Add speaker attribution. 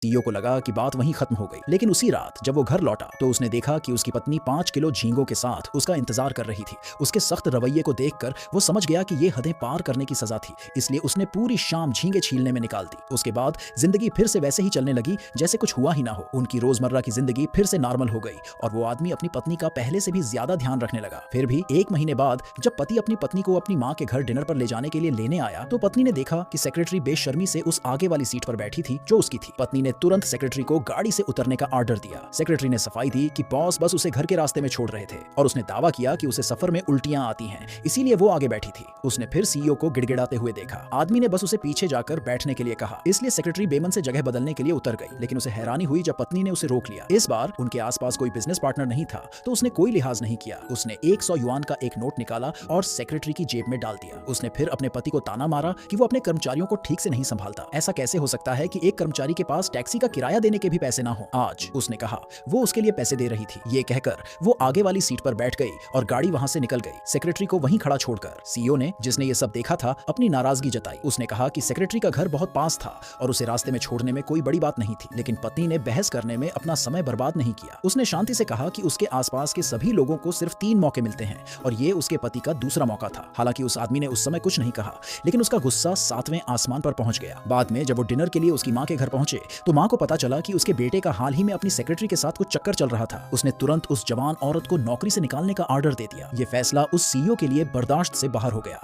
Speaker 1: CEO को लगा कि बात वहीं खत्म हो गई, लेकिन उसी रात जब वो घर लौटा तो उसने देखा कि उसकी पत्नी 5 किलो झींगों के साथ उसका इंतजार कर रही थी। उसके सख्त रवैये को देखकर वो समझ गया कि ये हदें पार करने की सजा थी, इसलिए उसने पूरी शाम झींगे छीलने में निकाल दी। उसके बाद जिंदगी फिर से वैसे ही चलने लगी जैसे कुछ हुआ ही ना हो। उनकी रोजमर्रा की जिंदगी फिर से नॉर्मल हो गई और वो आदमी अपनी पत्नी का पहले से भी ज्यादा ध्यान रखने लगा। फिर भी 1 महीने बाद जब पति अपनी पत्नी को अपनी माँ के घर डिनर पर ले जाने के लिए लेने आया तो पत्नी ने देखा कि सेक्रेटरी बेशर्मी से उस आगे वाली सीट पर बैठी थी जो उसकी थी। पत्नी ने तुरंत सेक्रेटरी को गाड़ी से उतरने का ऑर्डर दिया। सेक्रेटरी ने सफाई दी कि बॉस बस उसे घर के रास्ते में छोड़ रहे थे और उसने दावा किया कि उसे सफर में उल्टियां आती हैं, इसीलिए वो आगे बैठी थी। उसने फिर सीईओ को गिड़गिड़ाते हुए देखा। आदमी ने बस उसे पीछे जाकर बैठने के लिए कहा, इसलिए सेक्रेटरी बेमन से जगह बदलने के लिए उतर गई, लेकिन उसे हैरानी हुई जब पत्नी ने उसे रोक लिया। इस बार उनके आसपास कोई बिजनेस पार्टनर नहीं था तो उसने कोई लिहाज नहीं किया। उसने 100 युआन का एक नोट निकाला और सेक्रेटरी की जेब में डाल दिया। उसने फिर अपने पति को ताना मारा कि वो अपने कर्मचारियों को ठीक से नहीं संभालता। ऐसा कैसे हो सकता है कि एक कर्मचारी के पास टैक्सी का किराया देने के भी पैसे ना हो। आज उसने कहा वो उसके लिए पैसे दे रही थी। ये कहकर वो आगे वाली सीट पर बैठ गई और गाड़ी वहां से निकल गई, सेक्रेटरी को वहीं खड़ा छोड़कर। सीईओ ने, जिसने ये सब देखा था, अपनी नाराजगी जताई। उसने कहा कि सेक्रेटरी का घर बहुत पास था और उसे रास्ते में छोड़ने में कोई बड़ी बात नहीं थी, लेकिन पत्नी ने बहस करने में अपना समय बर्बाद नहीं किया। उसने शांति से कहा कि उसके आसपास के सभी लोगों को सिर्फ 3 मौके मिलते हैं और ये उसके पति का दूसरा मौका था। हालांकि उस आदमी ने उस समय कुछ नहीं कहा, लेकिन उसका गुस्सा 7वें आसमान पर पहुंच गया। बाद में जब वो डिनर के लिए उसकी मां के घर पहुंचे तो मां को पता चला कि उसके बेटे का हाल ही में अपनी सेक्रेटरी के साथ कुछ चक्कर चल रहा था। उसने तुरंत उस जवान औरत को नौकरी से निकालने का ऑर्डर दे दिया। ये फैसला उस सीईओ के लिए बर्दाश्त से बाहर हो गया।